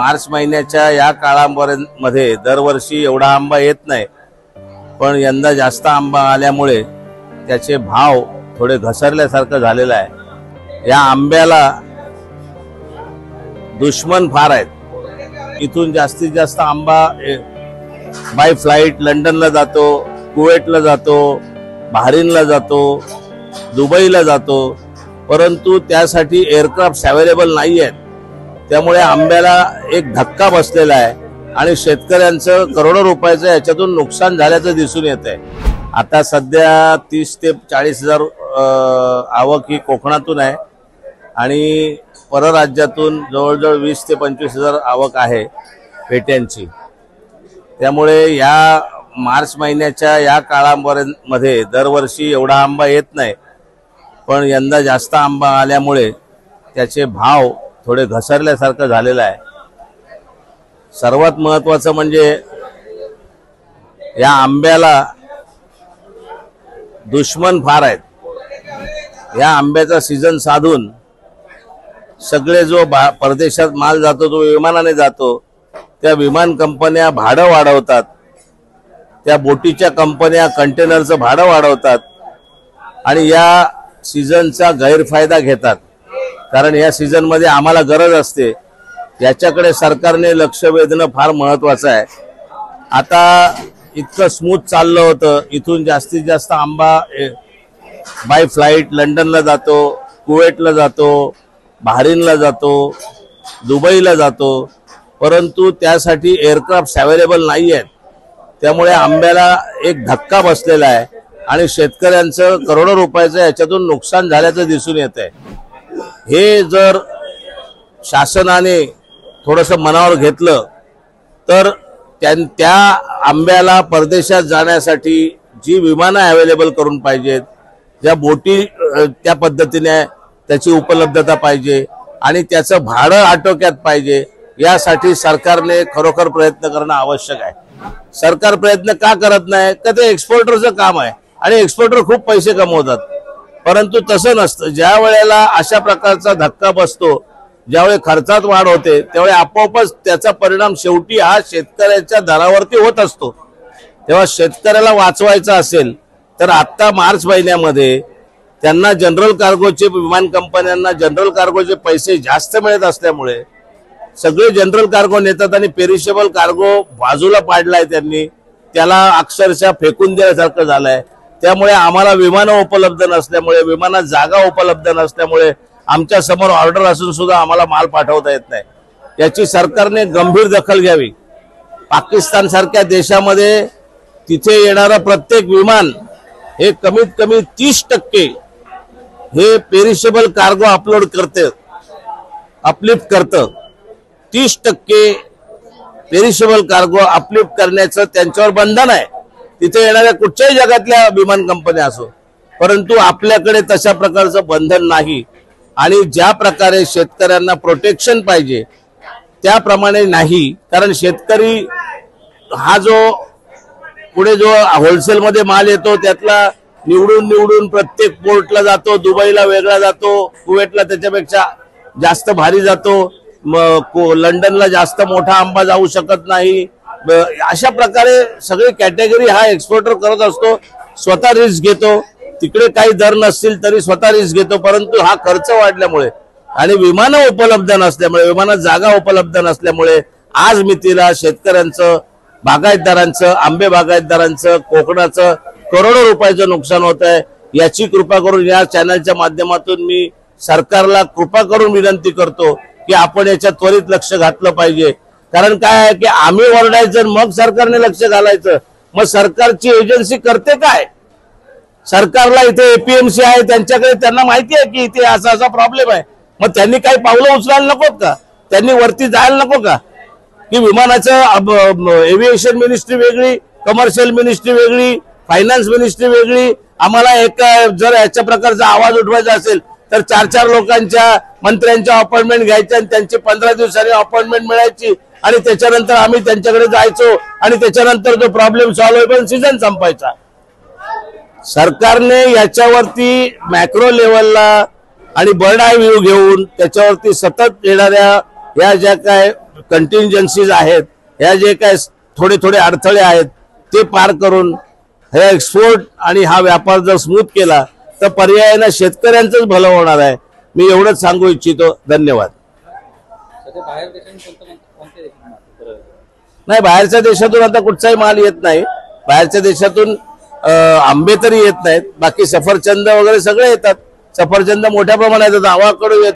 मार्च महिन्याच्या या काळामध्ये दरवर्षी एवढा आंबा येत नाही, पण यंदा जास्त आंबा आल्यामुळे त्याचे भाव थोडे घसरल्यासारखं झालेलं आहे। या आंब्याला दुश्मन फार आहेत। इथून जास्तीत जास्त आंबा बाय फ्लाइट लंडनला जातो, कुवेटला जातो, बहरीनला जातो, दुबईला जातो, परंतु त्यासाठी एअरक्राफ्ट अवेलेबल नाही आहेत। त्यामुळे आंब्याला एक धक्का बसलेला आहे आणि शेतकऱ्यांचं करोडो रुपयाचं याच्यातून नुकसान झाल्याचं दिसून येत आहे। आता सध्या 30 ते 40 हजार आवक ही कोकणातून आहे आणि परराज्यातून जवळजवळ 20 ते 25 हजार आवक आहे पेट्यांची। त्यामुळे या मार्च महिन्याच्या या काळामध्ये दरवर्षी एवढा आंबा येत नाही, पण यंदा जास्त आंबा आल्यामुळे त्याचे भाव थोडे घसरल्यासारखं झालेलं आहे। सर्वात महत्त्वाचं म्हणजे या आंब्याला दुश्मन फार आहेत। या आंब्याचा सीझन साधून सगळे जो परदेशात माल जातो तो विमानाने जातो, त्या विमान कंपन्या भाडं वाढवतात, त्या बोटीच्या कंपन्या कंटेनरचं भाडं वाढवतात आणि या सीझनचा गैरफायदा घेतात। कारण या सीझन मध्ये आम्हाला गरज असते, याच्याकडे सरकारने लक्ष वेधणं फार महत्त्वाचं आहे। आता इतकं स्मूथ चाललं होतं, इथून जास्तीत जास्त आंबा बाय फ्लाइट लंडनला जातो, कुवेटला जातो, बहरीनला जातो, दुबईला जातो, परंतु त्यासाठी एअरक्राफ्ट अवेलेबल नाही आहेत। त्यामुळे आंब्याला एक धक्का बसलेला आहे आणि शेतकऱ्यांचं करोडो रुपयाचं याच्यातून नुकसान झाल्याचं दिसून येत आहे। हे जर शासनाने थोडंसं मनावर घेतलं तर त्या आंब्याला परदेशात जाण्यासाठी जी विमानं अवेलेबल करून पाहिजेत, ज्या बोटी त्या पद्धतीने त्याची उपलब्धता पाहिजे आणि त्याचं भाडं आटोक्यात पाहिजे, यासाठी सरकारने खरोखर प्रयत्न करणं आवश्यक आहे। सरकार प्रयत्न का करत नाही? का ते एक्सपोर्टरचं काम आहे आणि एक्सपोर्टर खूप पैसे कमवतात, परंतु तसं नसतं। ज्या वेळेला अशा प्रकारचा धक्का बसतो, ज्यावेळी खर्चात वाढ होते, त्यावेळी आपोआपच त्याचा परिणाम शेवटी हा शेतकऱ्याच्या दरावरती होत असतो। तेव्हा शेतकऱ्याला वाचवायचं असेल तर आता मार्च महिन्यामध्ये त्यांना जनरल कार्गोचे विमान कंपन्यांना जनरल कार्गोचे पैसे जास्त मिळत असल्यामुळे सगळे जनरल कार्गो नेतात आणि पेरिशेबल कार्गो बाजूला पाडलाय त्यांनी, त्याला अक्षरशः फेकून दिल्यासारखं झालंय। त्यामुळे आम्हाला विमानं उपलब्ध नसल्यामुळे, विमानात जागा उपलब्ध नसल्यामुळे आमच्या समोर ऑर्डर असून सुद्धा आम्हाला माल पाठवता येत नाही। याची सरकारने गंभीर दखल घ्यावी। पाकिस्तान सारख्या देशामध्ये तिथे येणारं प्रत्येक विमान हे कमीत कमी 30% हे पेरिशेबल कार्गो अपलिफ्ट करतं। 30% पेरिशेबल कार्गो अपलिफ्ट करण्याचं त्यांच्यावर बंधन आहे, तिथे येणाऱ्या कुठच्याही जगातल्या विमान कंपन्या असो, परंतु आपल्याकडे तशा प्रकारचं बंधन नाही आणि ज्या प्रकारे शेतकऱ्यांना प्रोटेक्शन पाहिजे त्याप्रमाणे नाही। कारण शेतकरी हा जो पुढे जो होलसेल मध्ये माल येतो त्यातला निवडून प्रत्येक पोर्टला जातो, दुबईला वेगळा जातो, कुवेटला त्याच्यापेक्षा जास्त भारी जातो, लंडनला जास्त मोठा आंबा जाऊ शकत नाही। अशा प्रकारे सगळी कॅटेगरी हा एक्सपोर्टर करत असतो, स्वतः रिस्क घेतो। तिकडे काही दर नसतील तरी स्वतः रिस्क घेतो, परंतु हा खर्च वाढल्यामुळे आणि विमानं उपलब्ध नसल्यामुळे, विमानात जागा उपलब्ध नसल्यामुळे आज मितीला शेतकऱ्यांचं, बागायतदारांचं, आंबे बागायतदारांचं, कोकणाचं करोडो रुपयाचं नुकसान होत आहे। याची कृपा करून या चॅनलच्या माध्यमातून मी सरकारला कृपा करून विनंती करतो की आपण याच्यात त्वरित लक्ष घातलं पाहिजे। कारण काय आहे की आम्ही ओरडायचं मग सरकारने लक्ष घालायचं, मग सरकारची एजन्सी करते काय? सरकारला इथे एपीएमसी आहे, त्यांच्याकडे त्यांना माहिती आहे की इथे असा प्रॉब्लेम आहे, मग त्यांनी काही पावलं उचलायला नकोत का? त्यांनी वरती जायला नको का? की विमानाचं एव्हिएशन मिनिस्ट्री वेगळी, कमर्शियल मिनिस्ट्री वेगळी, फायनान्स मिनिस्ट्री वेगळी। आम्हाला एक जर याच्या प्रकारचा आवाज उठवायचा असेल तर 4-4 लोकांच्या मंत्र्यांच्या अपॉइंटमेंट घ्यायच्या आणि त्यांची 15 दिवसांनी अपॉइंटमेंट मिळायची आणि त्याच्यानंतर आम्ही त्यांच्याकडे जायचो आणि त्याच्यानंतर जो प्रॉब्लेम सॉल्व्ह होईल सीझन संपायचा। सरकारने याच्यावरती मॅक्रो लेवलला आणि बर्ड आय व्ह्यू घेऊन त्याच्यावरती सतत येणाऱ्या या ज्या काय कंटिन्जन्सीज आहेत, ह्या जे काय थोडे थोडे अडथळे आहेत ते पार करून हे एक्सपोर्ट आणि हा व्यापार जर स्मूथ केला तर पर्यायानं शेतकऱ्यांचंच भलं होणार आहे. मी एवढंच सांगू इच्छितो. धन्यवाद. नाही, बाहेरच्या देशातून आता कुठचाही माल येत नाही. बाहेरच्या देशातून आंबे तरी येत नाहीत, बाकी सफरचंद वगैरे सगळे येतात. सफरचंद मोठ्या प्रमाणात येतात, गावाकडे येतात.